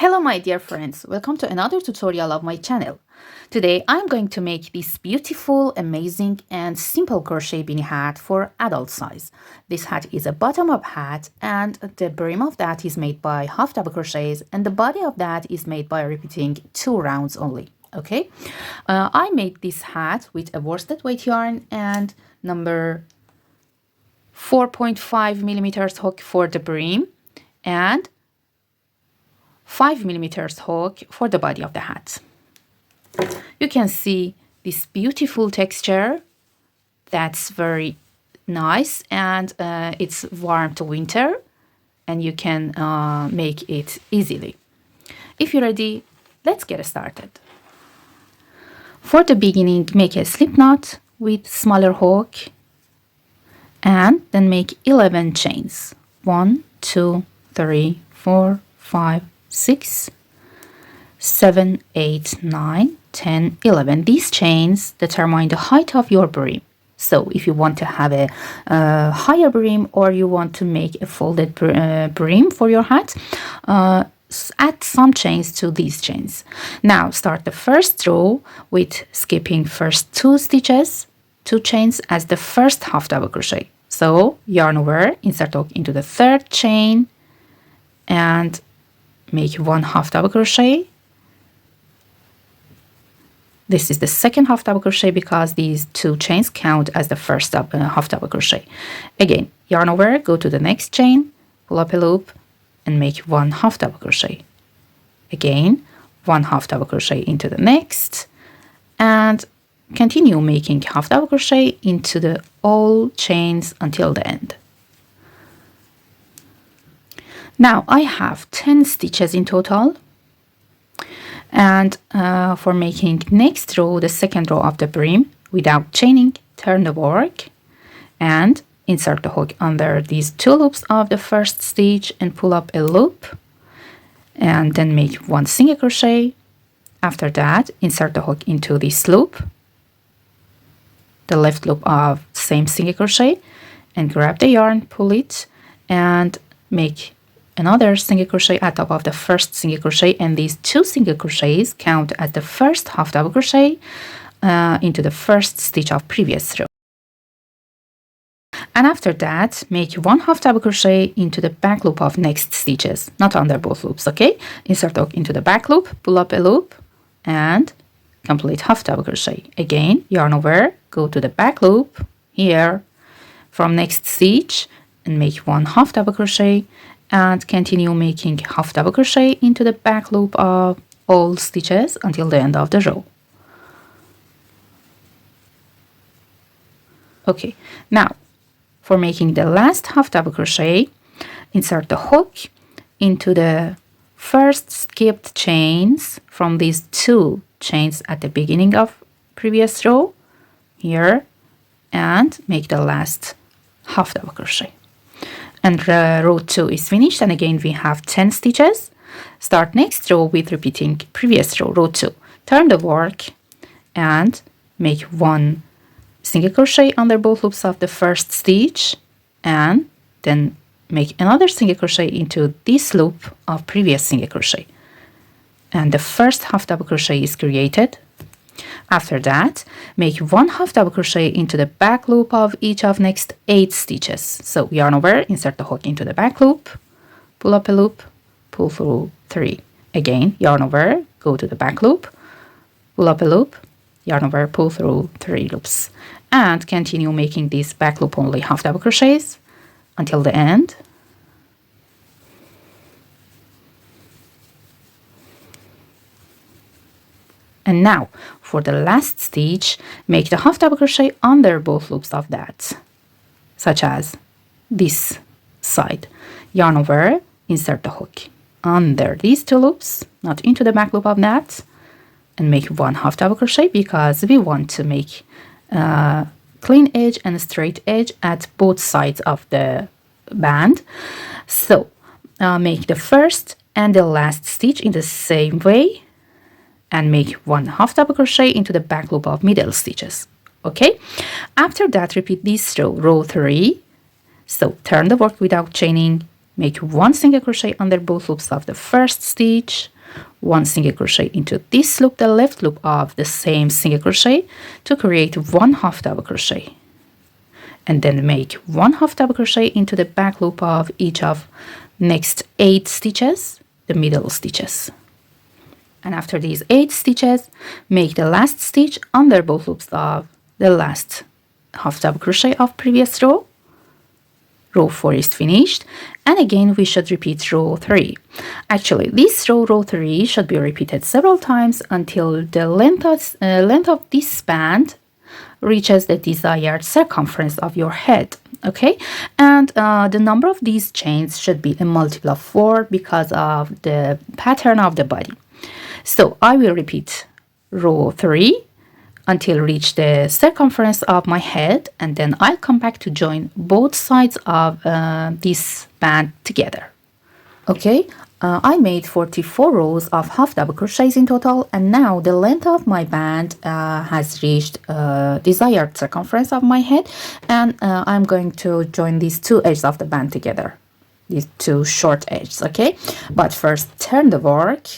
Hello my dear friends, welcome to another tutorial of my channel. Today I'm going to make this beautiful, amazing and simple crochet beanie hat for adult size. This hat is a bottom-up hat and the brim of that is made by half double crochets and the body of that is made by repeating 2 rounds only. Okay, I made this hat with a worsted weight yarn and number 4.5 millimeters hook for the brim and 5 millimeters hook for the body of the hat. You can see this beautiful texture that's very nice, and it's warm to winter and you can make it easily. If you're ready, let's get started. For the beginning, make a slip knot with smaller hook and then make 11 chains. 1, 2, 3, 4, 5, 6, 7, 8, 9, 10, 11. These chains determine the height of your brim. So if you want to have a higher brim or you want to make a folded brim for your hat, add some chains to these chains. Now start the first row with skipping first 2 stitches, 2 chains as the first half double crochet. So yarn over, insert hook into the 3rd chain and make 1 half double crochet. This is the 2nd half double crochet because these 2 chains count as the first half double crochet. Again, yarn over, go to the next chain, pull up a loop and make 1 half double crochet. Again, 1 half double crochet into the next and continue making half double crochet into the all chains until the end. Now I have 10 stitches in total, and for making next row, the 2nd row of the brim, without chaining, turn the work and insert the hook under these 2 loops of the first stitch and pull up a loop and then make 1 single crochet. After that, insert the hook into this loop, the left loop of same single crochet, and grab the yarn, pull it and make another single crochet at top of the first single crochet, and these 2 single crochets count as the first half double crochet into the first stitch of previous row. And after that, make 1 half double crochet into the back loop of next stitches, not under both loops, okay? Insert hook into the back loop, pull up a loop and complete half double crochet. Again, yarn over, go to the back loop here from next stitch and make 1 half double crochet and continue making half double crochet into the back loop of all stitches until the end of the row. Okay, now for making the last half double crochet, insert the hook into the first skipped chains from these 2 chains at the beginning of previous row here and make the last half double crochet. And row 2 is finished, and again we have 10 stitches. Start next row with repeating previous row, row 2. Turn the work and make 1 single crochet under both loops of the first stitch and then make another single crochet into this loop of previous single crochet. And the first half double crochet is created. After that, make 1 half double crochet into the back loop of each of next 8 stitches. So yarn over, insert the hook into the back loop, pull up a loop, pull through 3. Again, yarn over, go to the back loop, pull up a loop, yarn over, pull through 3 loops. And continue making this back loop only half double crochets until the end. And now for the last stitch, make the half double crochet under both loops of that, such as this side. Yarn over, insert the hook under these 2 loops, not into the back loop of that, and make 1 half double crochet because we want to make clean edge and straight edge at both sides of the band. So make the first and the last stitch in the same way and make 1 half double crochet into the back loop of middle stitches. Okay, after that repeat this row, row 3. So turn the work without chaining, make 1 single crochet under both loops of the first stitch, one single crochet into this loop, the left loop of the same single crochet, to create one half double crochet, and then make one half double crochet into the back loop of each of next 8 stitches, the middle stitches. And after these 8 stitches, make the last stitch under both loops of the last half double crochet of previous row. Row 4 is finished, and again we should repeat row 3. Actually, this row 3, should be repeated several times until the length of this band reaches the desired circumference of your head. Okay, and the number of these chains should be a multiple of 4 because of the pattern of the body. So I will repeat row 3 until reach the circumference of my head, and then I'll come back to join both sides of this band together. Okay, I made 44 rows of half double crochets in total, and now the length of my band has reached desired circumference of my head, and I'm going to join these 2 edges of the band together, these 2 short edges. Okay, but first turn the work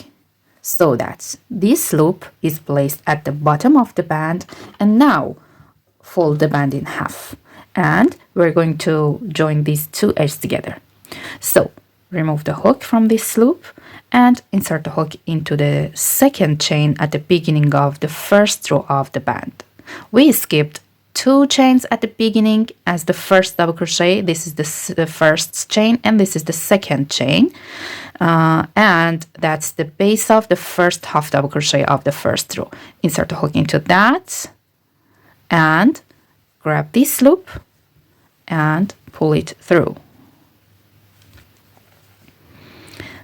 so that this loop is placed at the bottom of the band, and now fold the band in half, and we're going to join these 2 edges together. So remove the hook from this loop and insert the hook into the second chain at the beginning of the first row of the band. We skipped 2 chains at the beginning as the first double crochet. This is the first chain, and this is the second chain, and that's the base of the first half double crochet of the first row. Insert the hook into that and grab this loop and pull it through.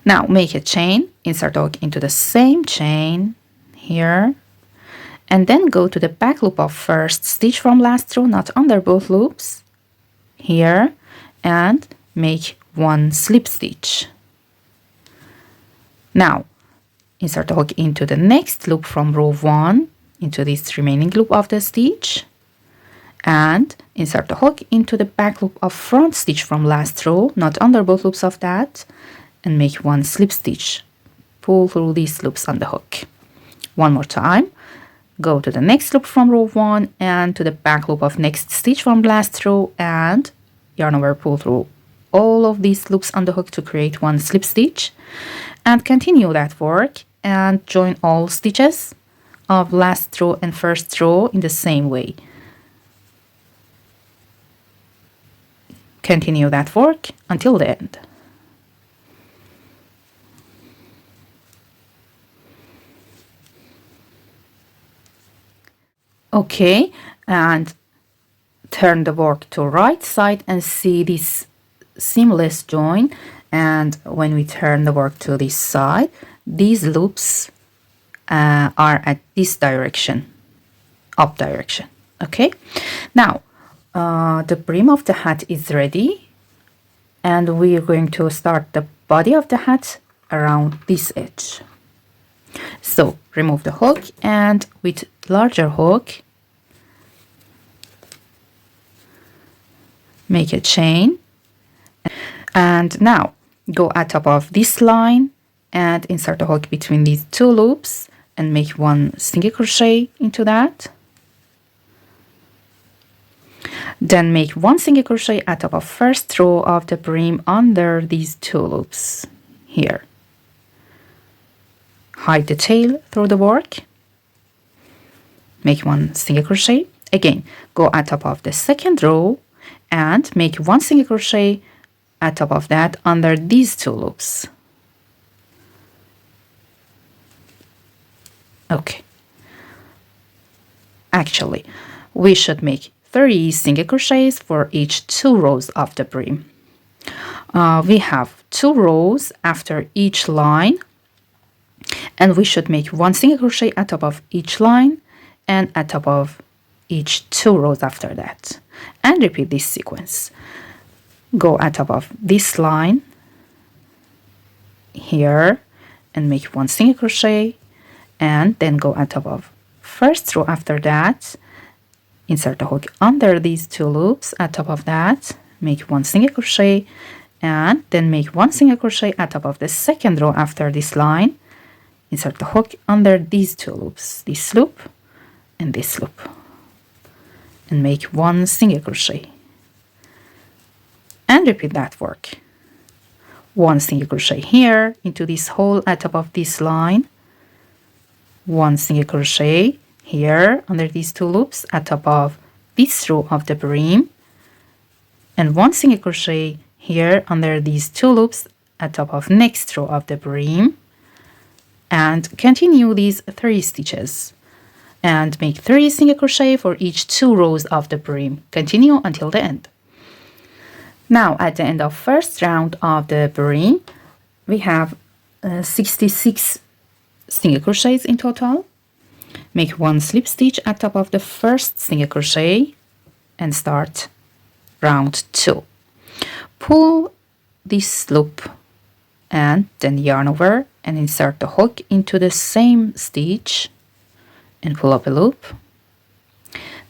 Now make a chain, insert the hook into the same chain here, and then go to the back loop of first stitch from last row, not under both loops, here, and make 1 slip stitch. Now insert the hook into the next loop from row 1 into this remaining loop of the stitch, and insert the hook into the back loop of front stitch from last row, not under both loops of that, and make 1 slip stitch. Pull through these loops on the hook. One more time. Go to the next loop from row 1 and to the back loop of next stitch from last row, and yarn over, pull through all of these loops on the hook to create 1 slip stitch, and continue that work and join all stitches of last row and first row in the same way. Continue that work until the end. Okay, and turn the work to right side and see this seamless join, and when we turn the work to this side, these loops are at this direction, up direction. Okay, now the brim of the hat is ready, and we are going to start the body of the hat around this edge. So remove the hook, and with larger hook make a chain, and now go at top of this line and insert the hook between these 2 loops and make 1 single crochet into that. Then make 1 single crochet at top of first row of the brim under these 2 loops here. Hide the tail through the work, make 1 single crochet. Again, go at top of the second row and make 1 single crochet at top of that under these 2 loops. Okay, actually we should make 3 single crochets for each 2 rows of the brim. We have 2 rows after each line, and we should make 1 single crochet at top of each line and at top of each 2 rows after that, and repeat this sequence. Go at top of this line here and make 1 single crochet, and then go at top of first row after that, insert the hook under these 2 loops at top of that, make 1 single crochet, and then make 1 single crochet at top of the second row after this line, insert the hook under these two loops, this loop and this loop, and make 1 single crochet, and repeat that work. 1 single crochet here into this hole at top of this line, 1 single crochet here under these two loops at top of this row of the brim, and 1 single crochet here under these two loops at top of next row of the brim, and continue these 3 stitches and make 3 single crochet for each 2 rows of the brim. Continue until the end. Now at the end of first round of the brim, we have 66 single crochets in total. Make 1 slip stitch at top of the first single crochet and start round 2. Pull this loop and then yarn over and insert the hook into the same stitch and pull up a loop.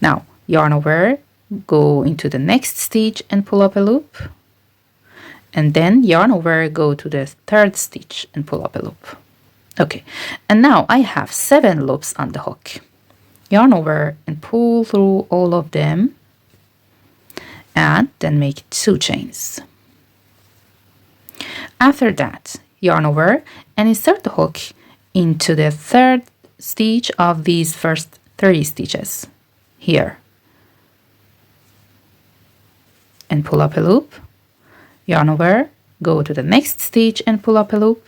Now yarn over, go into the next stitch and pull up a loop, and then yarn over, go to the third stitch and pull up a loop. Okay, and now I have 7 loops on the hook. Yarn over and pull through all of them, and then make 2 chains. After that, yarn over and insert the hook into the third stitch of these first 3 stitches here, and pull up a loop. Yarn over, go to the next stitch and pull up a loop,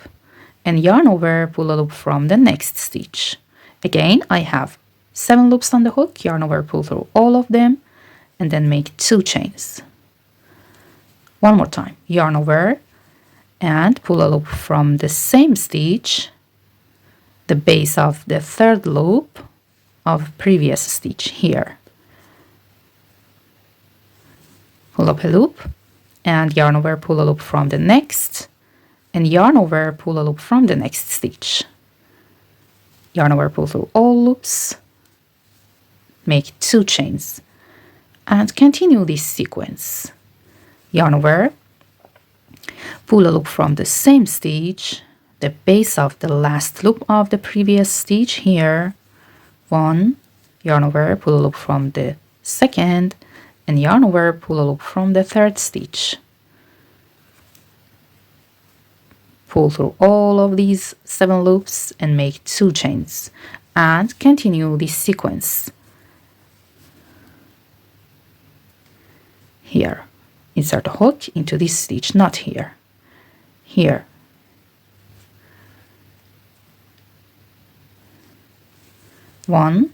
and yarn over, pull a loop from the next stitch. Again, I have 7 loops on the hook. Yarn over, pull through all of them, and then make 2 chains. One more time, yarn over and pull a loop from the same stitch, the base of the third loop of previous stitch here. Pull up a loop and yarn over, pull a loop from the next, and yarn over, pull a loop from the next stitch. Yarn over, pull through all loops, make 2 chains, and continue this sequence. Yarn over, pull a loop from the same stitch, the base of the last loop of the previous stitch here, 1, yarn over, pull a loop from the second, and yarn over, pull a loop from the third stitch. Pull through all of these 7 loops and make 2 chains, and continue this sequence. Here, insert a hook into this stitch, not here, here. One,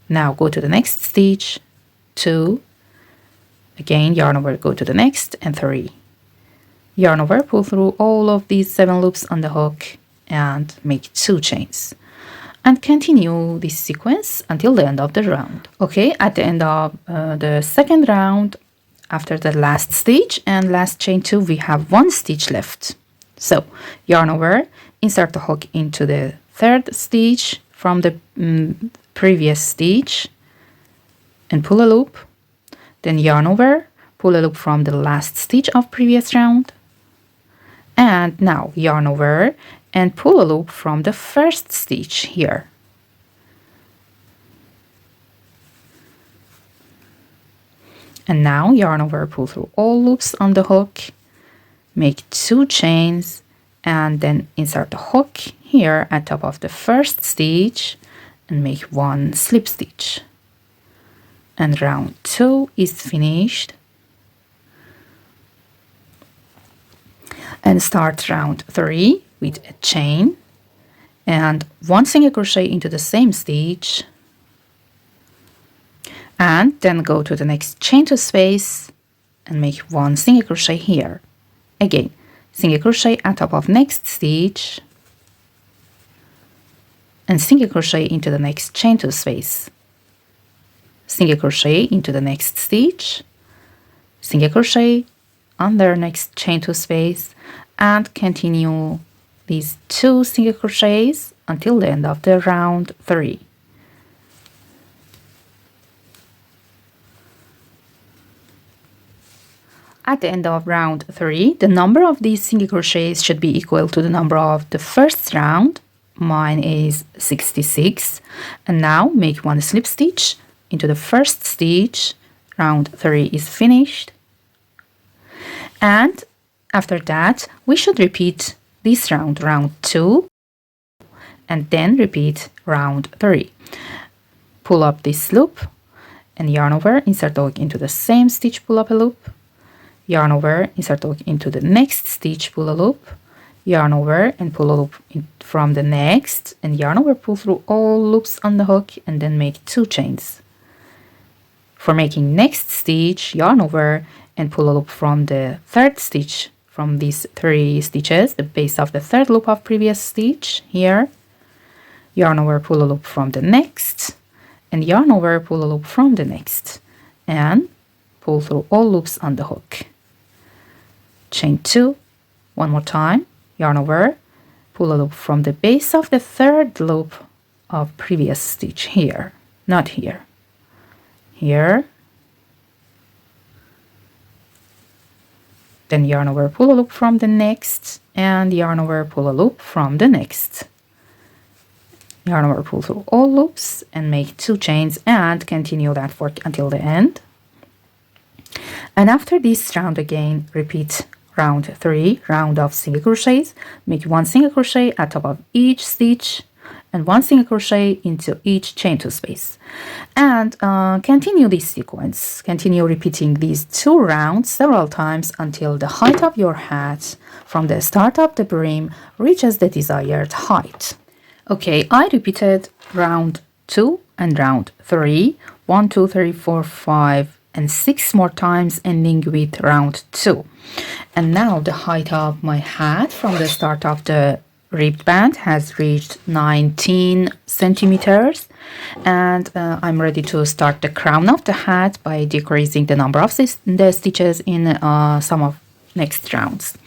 now go to the next stitch, 2, again yarn over, go to the next, and 3. Yarn over, pull through all of these 7 loops on the hook and make 2 chains, and continue this sequence until the end of the round. Okay, at the end of the second round, after the last stitch and last chain 2, we have 1 stitch left. So yarn over, insert the hook into the third stitch from the previous stitch and pull a loop, then yarn over, pull a loop from the last stitch of previous round, and now yarn over and pull a loop from the first stitch here. And now yarn over, pull through all loops on the hook, make 2 chains, and then insert the hook here at top of the first stitch and make 1 slip stitch. And round 2 is finished. And start round 3 with a chain and 1 single crochet into the same stitch, and then go to the next chain 2 space and make 1 single crochet here. Again, single crochet at top of next stitch and single crochet into the next chain 2 space, single crochet into the next stitch, single crochet under next chain 2 space, and continue these 2 single crochets until the end of the round 3. At the end of round 3, the number of these single crochets should be equal to the number of the first round mine is 66. And now make one slip stitch into the first stitch. Round 3 is finished. And after that, we should repeat this round 2, and then repeat round 3. Pull up this loop and yarn over, insert the hook into the same stitch, pull up a loop, yarn over, insert the hook into the next stitch, pull a loop, yarn over and pull a loop from the next, and yarn over, pull through all loops on the hook, and then make 2 chains. For making next stitch, yarn over and pull a loop from the third stitch, from these 3 stitches, the base of the third loop of previous stitch here, yarn over, pull a loop from the next, and yarn over, pull a loop from the next, and pull through all loops on the hook. Chain 2, one more time, yarn over, pull a loop from the base of the third loop of previous stitch here, not here, here, then yarn over, pull a loop from the next, and yarn over, pull a loop from the next. Yarn over, pull through all loops and make 2 chains, and continue that work until the end. And after this round again, repeat round 3, round of single crochets. Make 1 single crochet at top of each stitch and 1 single crochet into each chain 2 space, and continue this sequence. Continue repeating these 2 rounds several times until the height of your hat from the start of the brim reaches the desired height. Okay, I repeated round 2 and round 3, 1, 2, 3, 4, 5 and 6 more times, ending with round 2. And now the height of my hat from the start of the ribbed band has reached 19 centimeters, and I'm ready to start the crown of the hat by decreasing the number of the stitches in some of next rounds.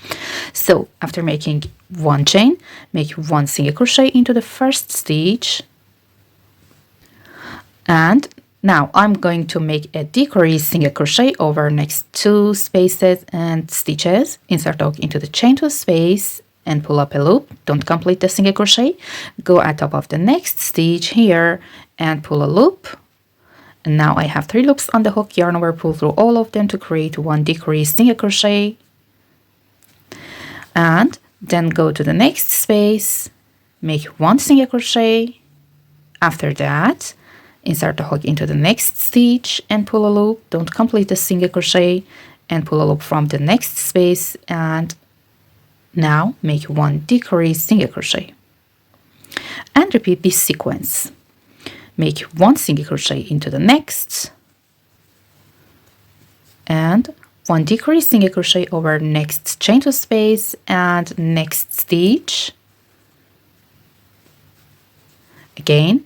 So after making 1 chain, make 1 single crochet into the first stitch, and now I'm going to make a decrease single crochet over next 2 spaces and stitches, insert the hook into the chain 2 space and pull up a loop. Don't complete the single crochet, go at top of the next stitch here and pull a loop. And now I have 3 loops on the hook, yarn over, pull through all of them to create 1 decrease single crochet, and then go to the next space, make 1 single crochet. After that, insert the hook into the next stitch and pull a loop. Don't complete the single crochet and pull a loop from the next space, and now make 1 decrease single crochet and repeat this sequence. Make 1 single crochet into the next and 1 decrease single crochet over next chain 2 space and next stitch. Again,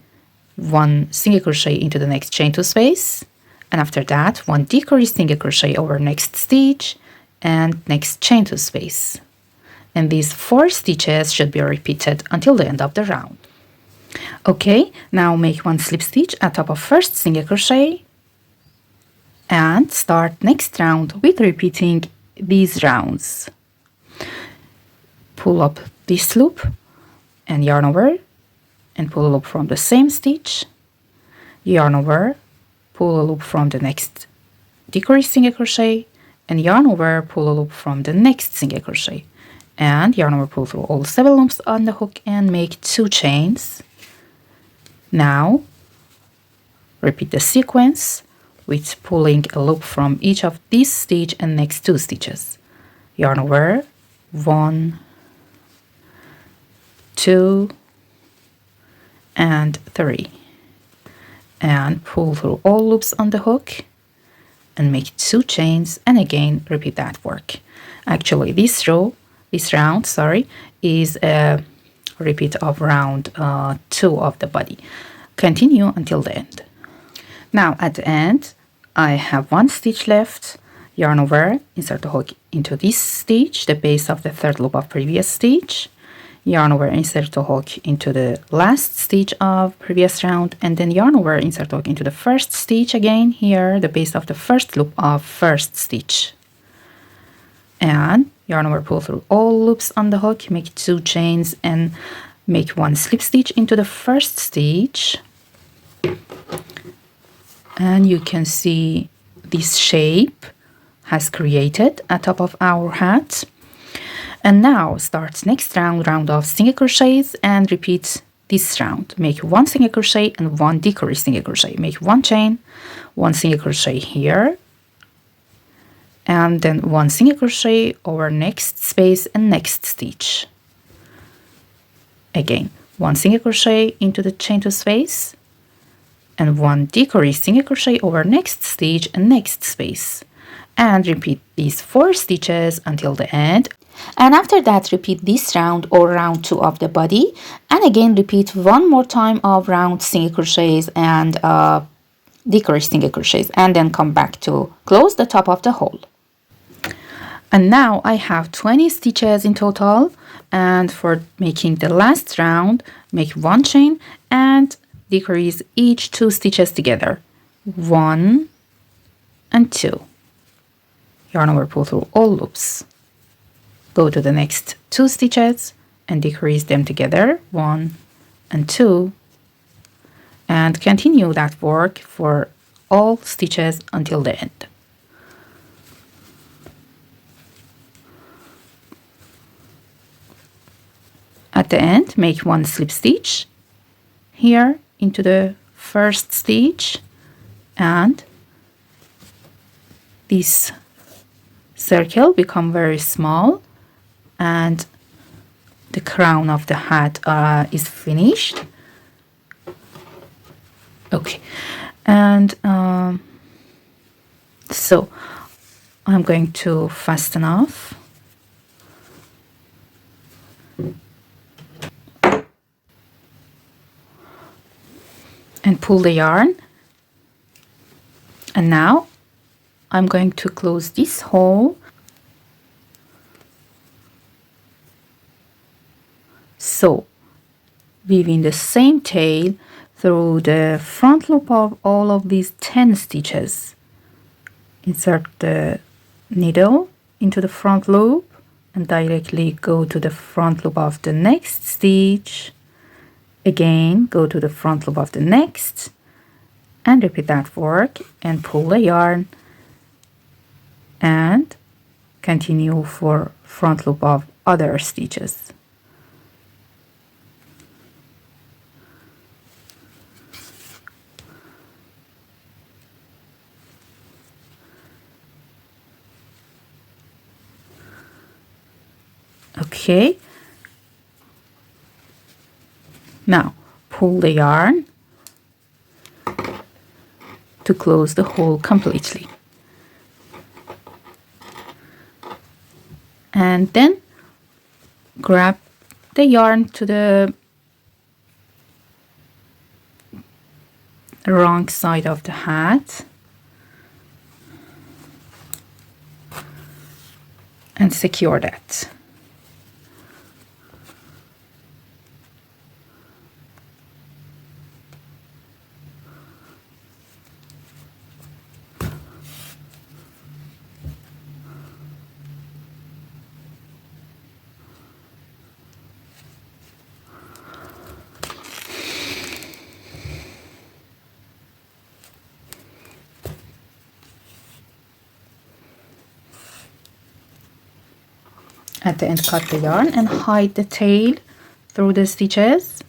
1 single crochet into the next chain 2 space, and after that 1 decrease single crochet over next stitch and next chain 2 space. And these 4 stitches should be repeated until the end of the round. Okay, now make 1 slip stitch at top of first single crochet and start next round with repeating these rounds. Pull up this loop and yarn over and pull a loop from the same stitch, yarn over, pull a loop from the next decrease single crochet, and yarn over, pull a loop from the next single crochet, and yarn over, pull through all 7 loops on the hook and make 2 chains. Now repeat the sequence with pulling a loop from each of these stitch and next 2 stitches. Yarn over, 1, 2 and 3, and pull through all loops on the hook and make 2 chains, and again repeat that work. Actually this round is a repeat of round 2 of the body. Continue until the end. Now at the end I have 1 stitch left, yarn over, insert the hook into this stitch, the base of the third loop of previous stitch, yarn over, insert the hook into the last stitch of previous round, and then yarn over, insert the hook into the first stitch again here, the base of the first loop of first stitch, and yarn over, pull through all loops on the hook, make 2 chains, and make one slip stitch into the first stitch, and you can see this shape has created at top of our hat. And now starts next round of single crochets, and repeat this round. Make one single crochet and one decrease single crochet. Make one chain, one single crochet here, and then one single crochet over next space and next stitch. Again, one single crochet into the chain two space, and one decrease single crochet over next stitch and next space. And repeat these 4 stitches until the end. And after that, repeat this round or round 2 of the body, and again repeat one more time of round single crochets and decrease single crochets, and then come back to close the top of the hole. And now I have 20 stitches in total, and for making the last round, make one chain and decrease each 2 stitches together, 1 and 2. Yarn over, pull through all loops. Go to the next 2 stitches and decrease them together, 1 and 2, and continue that work for all stitches until the end. At the end, make one slip stitch here into the first stitch, and this circle become very small, and the crown of the hat is finished. Okay, and so I'm going to fasten off. And pull the yarn, and now I'm going to close this hole. So weaving the same tail through the front loop of all of these 10 stitches. Insert the needle into the front loop and directly go to the front loop of the next stitch. Again, go to the front loop of the next, and repeat that work, and pull the yarn and continue for front loop of other stitches. Okay. Now, pull the yarn to close the hole completely. And then grab the yarn to the wrong side of the hat and secure that. At the end, cut the yarn and hide the tail through the stitches.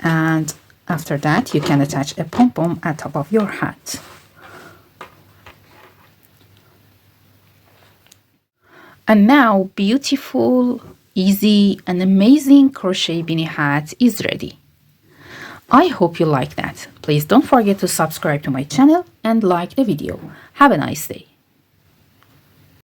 And after that, you can attach a pom-pom at top of your hat. And now, beautiful, easy, and amazing crochet beanie hat is ready. I hope you like that. Please don't forget to subscribe to my channel and like the video. Have a nice day.